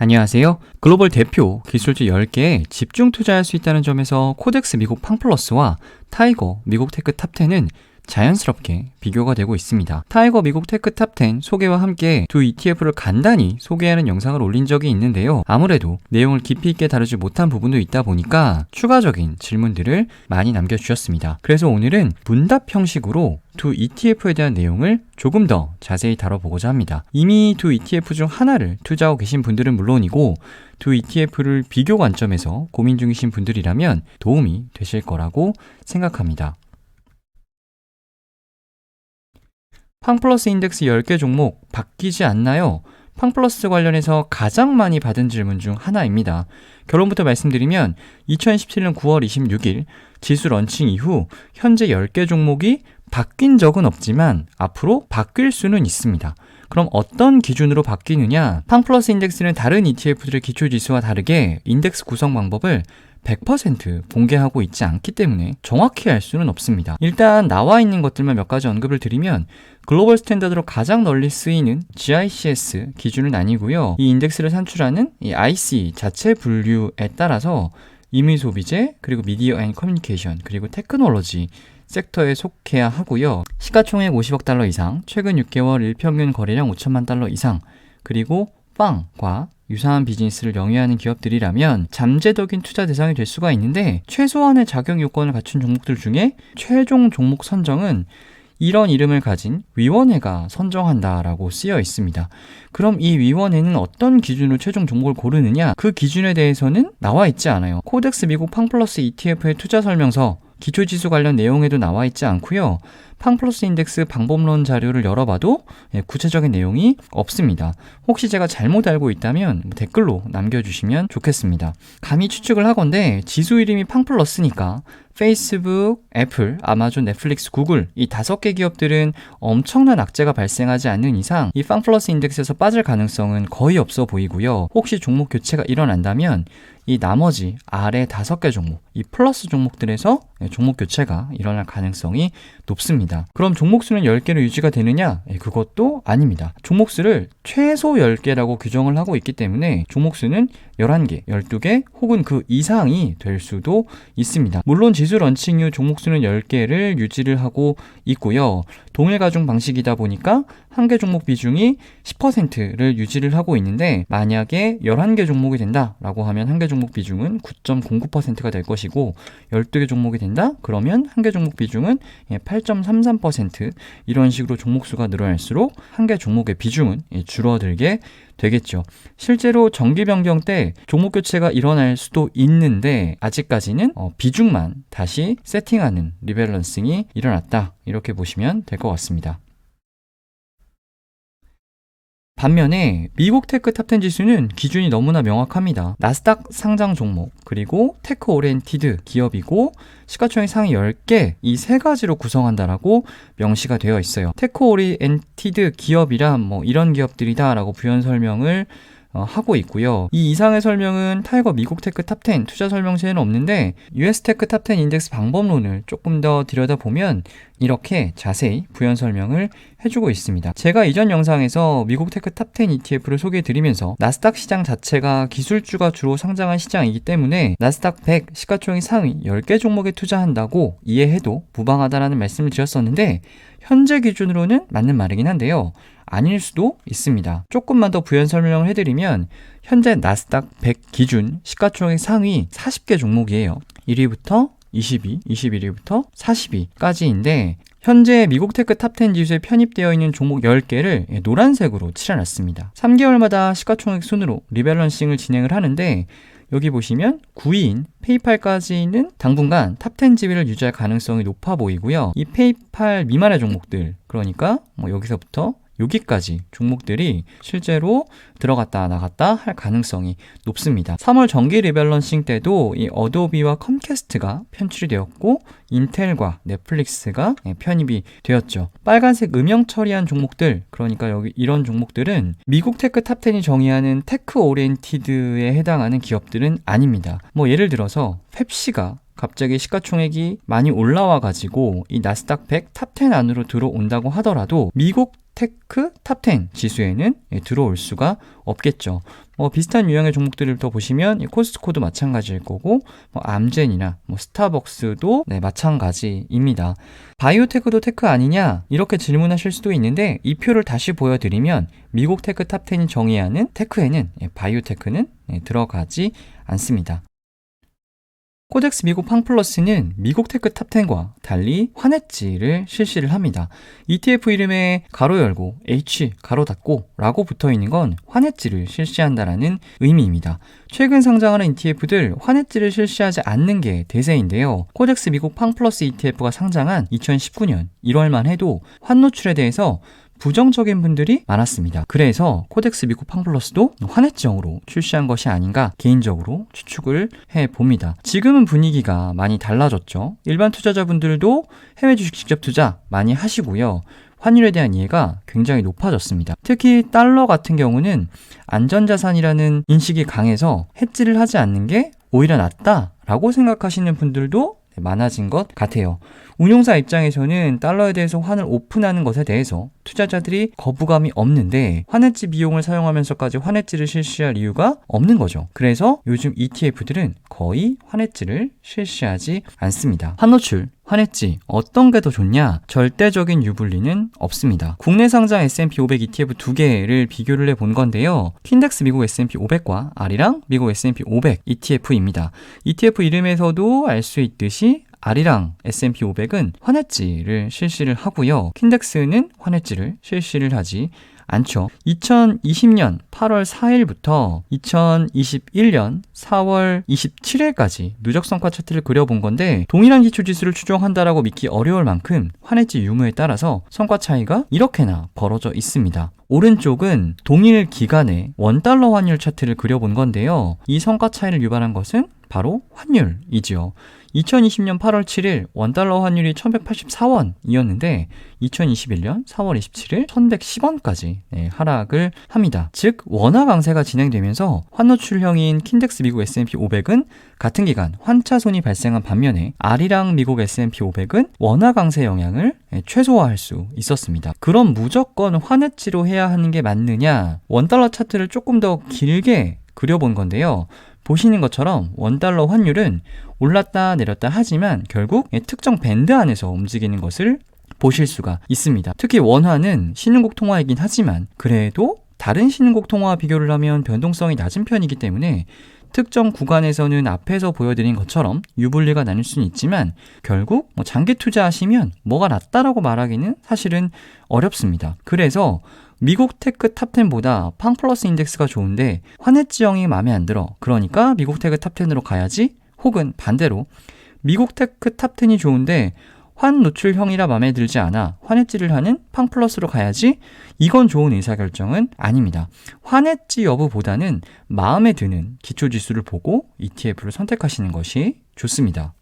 안녕하세요. 글로벌 대표 기술주 10개에 집중 투자할 수 있다는 점에서 코덱스 미국 팡플러스와 타이거 미국 테크 탑10은 자연스럽게 비교가 되고 있습니다. 타이거 미국 테크 탑10 소개와 함께 두 ETF를 간단히 소개하는 영상을 올린 적이 있는데요. 아무래도 내용을 깊이 있게 다루지 못한 부분도 있다 보니까 추가적인 질문들을 많이 남겨주셨습니다. 그래서 오늘은 문답 형식으로 두 ETF에 대한 내용을 조금 더 자세히 다뤄보고자 합니다. 이미 두 ETF 중 하나를 투자하고 계신 분들은 물론이고 두 ETF를 비교 관점에서 고민 중이신 분들이라면 도움이 되실 거라고 생각합니다. 팡플러스 인덱스 10개 종목 바뀌지 않나요? 팡플러스 관련해서 가장 많이 받은 질문 중 하나입니다. 결론부터 말씀드리면 2017년 9월 26일 지수 런칭 이후 현재 10개 종목이 바뀐 적은 없지만 앞으로 바뀔 수는 있습니다. 그럼 어떤 기준으로 바뀌느냐? 팡플러스 인덱스는 다른 ETF들의 기초지수와 다르게 인덱스 구성 방법을 100% 공개하고 있지 않기 때문에 정확히 알 수는 없습니다. 일단 나와 있는 것들만 몇 가지 언급을 드리면 글로벌 스탠다드로 가장 널리 쓰이는 GICS 기준은 아니고요. 이 인덱스를 산출하는 이 IC 자체 분류에 따라서 임의소비재, 그리고 미디어 앤 커뮤니케이션, 그리고 테크놀로지 섹터에 속해야 하고요. 시가총액 50억 달러 이상, 최근 6개월 일평균 거래량 5천만 달러 이상, 그리고 빵과 유사한 비즈니스를 영위하는 기업들이라면 잠재적인 투자 대상이 될 수가 있는데 최소한의 자격 요건을 갖춘 종목들 중에 최종 종목 선정은 이런 이름을 가진 위원회가 선정한다라고 쓰여 있습니다. 그럼 이 위원회는 어떤 기준으로 최종 종목을 고르느냐? 그 기준에 대해서는 나와 있지 않아요. 코덱스 미국 팡플러스 ETF의 투자 설명서, 기초지수 관련 내용에도 나와 있지 않고요. 팡플러스 인덱스 방법론 자료를 열어봐도 구체적인 내용이 없습니다. 혹시 제가 잘못 알고 있다면 댓글로 남겨주시면 좋겠습니다. 감히 추측을 하건대 지수 이름이 팡플러스니까 페이스북, 애플, 아마존, 넷플릭스, 구글 이 5개 기업들은 엄청난 악재가 발생하지 않는 이상 이 팡플러스 인덱스에서 빠질 가능성은 거의 없어 보이고요. 혹시 종목 교체가 일어난다면 이 나머지 아래 5개 종목, 이 플러스 종목들에서 종목 교체가 일어날 가능성이 높습니다. 그럼 종목수는 10개로 유지가 되느냐? 그것도 아닙니다. 종목수를 최소 10개라고 규정을 하고 있기 때문에 종목수는 11개, 12개 혹은 그 이상이 될 수도 있습니다. 물론 지수 런칭 이후 종목수는 10개를 유지를 하고 있고요. 동일 가중 방식이다 보니까 한 개 종목 비중이 10%를 유지를 하고 있는데 만약에 11개 종목이 된다라고 하면 한 개 종목 비중은 9.09%가 될 것이고 12개 종목이 된다? 그러면 한 개 종목 비중은 8.33% 이런 식으로 종목수가 늘어날수록 한 개 종목의 비중은 줄어들게 되겠죠. 실제로 정기 변경 때 종목 교체가 일어날 수도 있는데 아직까지는 비중만 다시 세팅하는 리밸런싱이 일어났다. 이렇게 보시면 될 것 같습니다. 반면에 미국 테크 탑10 지수는 기준이 너무나 명확합니다. 나스닥 상장 종목, 그리고 테크 오리엔티드 기업이고 시가총액 상위 10개 이 세 가지로 구성한다라고 명시가 되어 있어요. 테크 오리엔티드 기업이란 이런 기업들이다 라고 부연 설명을 하고 있고요. 이 이상의 설명은 타이거 미국 테크 탑10 투자 설명서에는 없는데 US 테크 탑10 인덱스 방법론을 조금 더 들여다보면 이렇게 자세히 부연 설명을 해주고 있습니다. 제가 이전 영상에서 미국 테크 탑10 ETF를 소개해드리면서 나스닥 시장 자체가 기술주가 주로 상장한 시장이기 때문에 나스닥 100 시가총액 상위 10개 종목에 투자한다고 이해해도 무방하다라는 말씀을 드렸었는데 현재 기준으로는 맞는 말이긴 한데요. 아닐 수도 있습니다. 조금만 더 부연 설명을 해드리면 현재 나스닥 100 기준 시가총액 상위 40개 종목이에요. 1위부터 22, 21위부터 40위까지인데 현재 미국 테크 탑10 지수에 편입되어 있는 종목 10개를 노란색으로 칠해놨습니다. 3개월마다 시가총액 순으로 리밸런싱을 진행을 하는데 여기 보시면 9위인 페이팔까지는 당분간 탑10 지위를 유지할 가능성이 높아 보이고요. 이 페이팔 미만의 종목들, 그러니까 여기서부터 여기까지 종목들이 실제로 들어갔다 나갔다 할 가능성이 높습니다. 3월 정기 리밸런싱 때도 이 어도비와 컴캐스트가 편출이 되었고 인텔과 넷플릭스가 편입이 되었죠. 빨간색 음영 처리한 종목들, 그러니까 여기 이런 종목들은 미국 테크 탑10이 정의하는 테크 오리엔티드에 해당하는 기업들은 아닙니다. 예를 들어서 펩시가 갑자기 시가총액이 많이 올라와 가지고 이 나스닥 100 탑10 안으로 들어온다고 하더라도 미국 테크 탑10 지수에는 들어올 수가 없겠죠. 비슷한 유형의 종목들을 더 보시면 코스트코도 마찬가지일 거고 암젠이나 스타벅스도 마찬가지입니다. 바이오테크도 테크 아니냐 이렇게 질문하실 수도 있는데 이 표를 다시 보여드리면 미국 테크 탑10이 정의하는 테크에는 바이오테크는 들어가지 않습니다. 코덱스 미국 팡플러스는 미국 테크 탑10과 달리 환해지를 실시를 합니다. ETF 이름에 가로 열고 H 가로 닫고 라고 붙어있는 건 환해지를 실시한다라는 의미입니다. 최근 상장하는 ETF들 환해지를 실시하지 않는 게 대세인데요. 코덱스 미국 팡플러스 ETF가 상장한 2019년 1월만 해도 환노출에 대해서 부정적인 분들이 많았습니다. 그래서 코덱스 미국 팡플러스도 환해지형으로 출시한 것이 아닌가 개인적으로 추측을 해봅니다. 지금은 분위기가 많이 달라졌죠. 일반 투자자분들도 해외 주식 직접 투자 많이 하시고요. 환율에 대한 이해가 굉장히 높아졌습니다. 특히 달러 같은 경우는 안전자산이라는 인식이 강해서 해지를 하지 않는 게 오히려 낫다라고 생각하시는 분들도 많아진 것 같아요. 운용사 입장에서는 달러에 대해서 환을 오픈하는 것에 대해서 투자자들이 거부감이 없는데 환해지 비용을 사용하면서까지 환해지를 실시할 이유가 없는 거죠. 그래서 요즘 ETF들은 거의 환해지를 실시하지 않습니다. 환노출, 환해지 어떤 게 더 좋냐? 절대적인 유불리는 없습니다. 국내 상장 S&P 500 ETF 두 개를 비교를 해본 건데요. 킨덱스 미국 S&P 500과 아리랑 미국 S&P 500 ETF입니다. ETF 이름에서도 알 수 있듯이 아리랑 S&P 500은 환해지를 실시를 하고요. 킨덱스는 환해지를 실시를 하지 않죠. 2020년 8월 4일부터 2021년 4월 27일까지 누적 성과 차트를 그려본 건데 동일한 기초지수를 추정한다라고 믿기 어려울 만큼 환해지 유무에 따라서 성과 차이가 이렇게나 벌어져 있습니다. 오른쪽은 동일 기간의 원달러 환율 차트를 그려본 건데요. 이 성과 차이를 유발한 것은 바로 환율이지요. 2020년 8월 7일 원달러 환율이 1184원이었는데 2021년 4월 27일 1110원까지 하락을 합니다. 즉 원화 강세가 진행되면서 환노출형인 킨덱스 미국 S&P 500은 같은 기간 환차손이 발생한 반면에 아리랑 미국 S&P 500은 원화 강세 영향을 최소화할 수 있었습니다. 그럼 무조건 환해지로 해야 하는 게 맞느냐? 원달러 차트를 조금 더 길게 그려본 건데요. 보시는 것처럼 원달러 환율은 올랐다 내렸다 하지만 결국 특정 밴드 안에서 움직이는 것을 보실 수가 있습니다. 특히 원화는 신흥국 통화이긴 하지만 그래도 다른 신흥국 통화와 비교를 하면 변동성이 낮은 편이기 때문에 특정 구간에서는 앞에서 보여드린 것처럼 유불리가 나뉠 수는 있지만 결국 장기 투자하시면 뭐가 낫다라고 말하기는 사실은 어렵습니다. 그래서 미국 테크 탑10보다 팡플러스 인덱스가 좋은데 환해지형이 마음에 안 들어. 그러니까 미국 테크 탑10으로 가야지. 혹은 반대로 미국 테크 탑10이 좋은데 환 노출형이라 마음에 들지 않아. 환해지를 하는 팡플러스로 가야지. 이건 좋은 의사결정은 아닙니다. 환해지 여부보다는 마음에 드는 기초지수를 보고 ETF를 선택하시는 것이 좋습니다.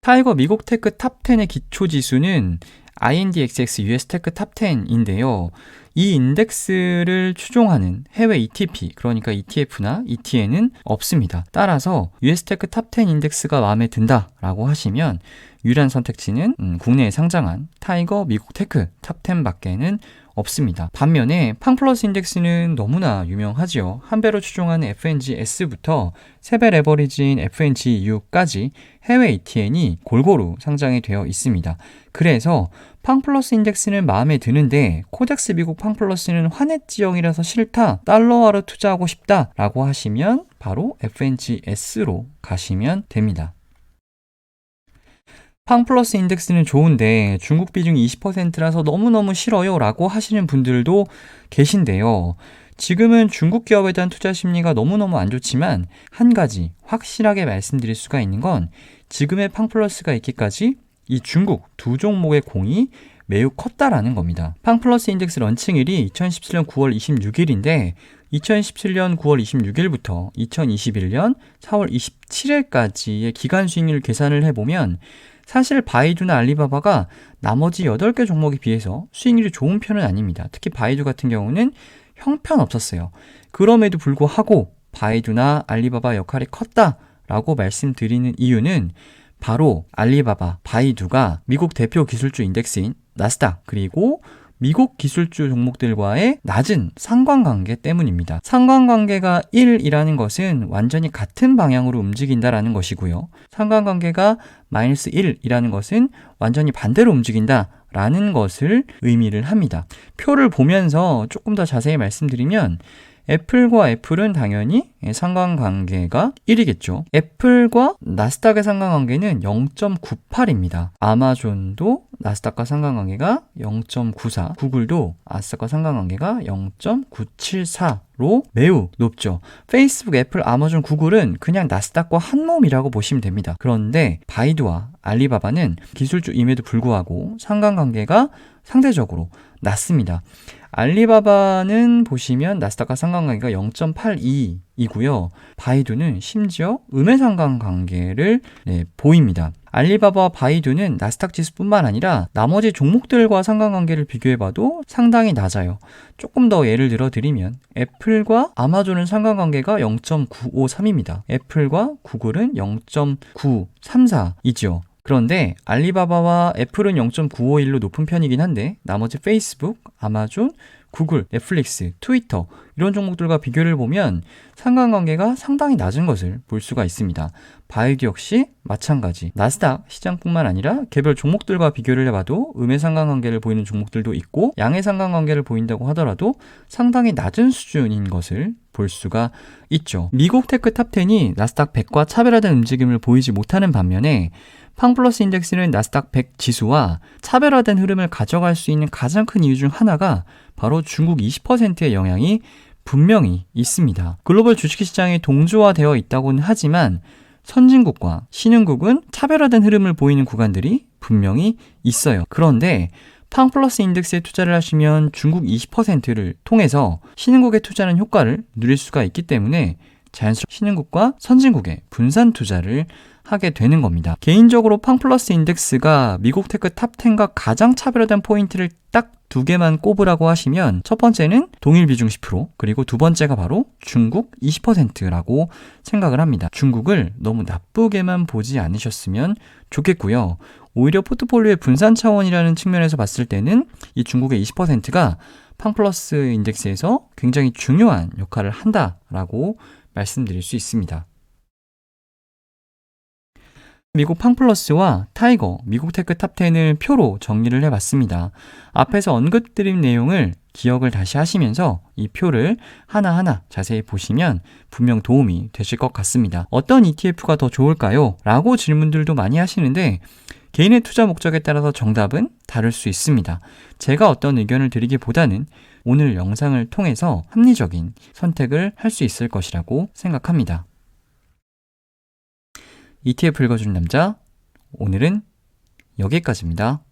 타이거 미국 테크 탑10의 기초지수는 INDXX US 테크 탑10인데요. 이 인덱스를 추종하는 해외 ETP, 그러니까 ETF나 ETN은 없습니다. 따라서 US 테크 탑10 인덱스가 마음에 든다라고 하시면 유일한 선택지는 국내에 상장한 타이거 미국 테크 탑10 밖에는 없습니다. 반면에 팡플러스 인덱스는 너무나 유명하지요. 한 배로 추종하는 FNGS부터 세 배 레버리지인 FNGU까지 해외 ETN이 골고루 상장이 되어 있습니다. 그래서 팡플러스 인덱스는 마음에 드는데 코덱스 미국 팡플러스는 환해지형이라서 싫다, 달러화로 투자하고 싶다 라고 하시면 바로 FNGS로 가시면 됩니다. 팡플러스 인덱스는 좋은데 중국 비중이 20%라서 너무너무 싫어요 라고 하시는 분들도 계신데요. 지금은 중국 기업에 대한 투자 심리가 너무너무 안 좋지만 한 가지 확실하게 말씀드릴 수가 있는 건 지금의 팡플러스가 있기까지 이 중국 두 종목의 공이 매우 컸다라는 겁니다. 팡플러스 인덱스 런칭일이 2017년 9월 26일인데 2017년 9월 26일부터 2021년 4월 27일까지의 기간 수익률 계산을 해보면 사실 바이두나 알리바바가 나머지 8개 종목에 비해서 수익률이 좋은 편은 아닙니다. 특히 바이두 같은 경우는 형편없었어요. 그럼에도 불구하고 바이두나 알리바바 역할이 컸다라고 말씀드리는 이유는 바로 알리바바, 바이두가 미국 대표 기술주 인덱스인 나스닥 그리고 미국 기술주 종목들과의 낮은 상관관계 때문입니다. 상관관계가 1이라는 것은 완전히 같은 방향으로 움직인다라는 것이고요. 상관관계가 마이너스 1이라는 것은 완전히 반대로 움직인다라는 것을 의미를 합니다. 표를 보면서 조금 더 자세히 말씀드리면 애플과 애플은 당연히 상관관계가 1이겠죠. 애플과 나스닥의 상관관계는 0.98입니다. 아마존도 나스닥과 상관관계가 0.94, 구글도 나스닥과 상관관계가 0.974로 매우 높죠. 페이스북, 애플, 아마존, 구글은 그냥 나스닥과 한 몸이라고 보시면 됩니다. 그런데 바이두와 알리바바는 기술주임에도 불구하고 상관관계가 상대적으로 낮습니다. 알리바바는 보시면 나스닥과 상관관계가 0.82이고요. 바이두는 심지어 음의 상관관계를 보입니다. 알리바바와 바이두는 나스닥 지수뿐만 아니라 나머지 종목들과 상관관계를 비교해봐도 상당히 낮아요. 조금 더 예를 들어 드리면 애플과 아마존은 상관관계가 0.953입니다. 애플과 구글은 0.934이죠. 그런데 알리바바와 애플은 0.951로 높은 편이긴 한데 나머지 페이스북, 아마존, 구글, 넷플릭스, 트위터 이런 종목들과 비교를 보면 상관관계가 상당히 낮은 것을 볼 수가 있습니다. 바이두 역시 마찬가지. 나스닥 시장뿐만 아니라 개별 종목들과 비교를 해봐도 음의 상관관계를 보이는 종목들도 있고 양의 상관관계를 보인다고 하더라도 상당히 낮은 수준인 것을 볼 수가 있죠. 미국 테크 탑10이 나스닥 100과 차별화된 움직임을 보이지 못하는 반면에 팡플러스 인덱스는 나스닥 100 지수와 차별화된 흐름을 가져갈 수 있는 가장 큰 이유 중 하나가 바로 중국 20%의 영향이 분명히 있습니다. 글로벌 주식시장이 동조화되어 있다고는 하지만 선진국과 신흥국은 차별화된 흐름을 보이는 구간들이 분명히 있어요. 그런데 팡플러스 인덱스에 투자를 하시면 중국 20%를 통해서 신흥국에 투자하는 효과를 누릴 수가 있기 때문에 자연스럽게 신흥국과 선진국의 분산 투자를 하게 되는 겁니다. 개인적으로 팡플러스 인덱스가 미국 테크 탑10과 가장 차별화된 포인트를 딱 두 개만 꼽으라고 하시면 첫 번째는 동일 비중 10%, 그리고 두 번째가 바로 중국 20%라고 생각을 합니다. 중국을 너무 나쁘게만 보지 않으셨으면 좋겠고요. 오히려 포트폴리오의 분산 차원이라는 측면에서 봤을 때는 이 중국의 20%가 팡플러스 인덱스에서 굉장히 중요한 역할을 한다라고 말씀드릴 수 있습니다. 미국 팡플러스와 타이거, 미국 테크 탑10을 표로 정리를 해봤습니다. 앞에서 언급드린 내용을 기억을 다시 하시면서 이 표를 하나하나 자세히 보시면 분명 도움이 되실 것 같습니다. 어떤 ETF가 더 좋을까요? 라고 질문들도 많이 하시는데 개인의 투자 목적에 따라서 정답은 다를 수 있습니다. 제가 어떤 의견을 드리기보다는 오늘 영상을 통해서 합리적인 선택을 할 수 있을 것이라고 생각합니다. ETF 읽어주는 남자, 오늘은 여기까지입니다.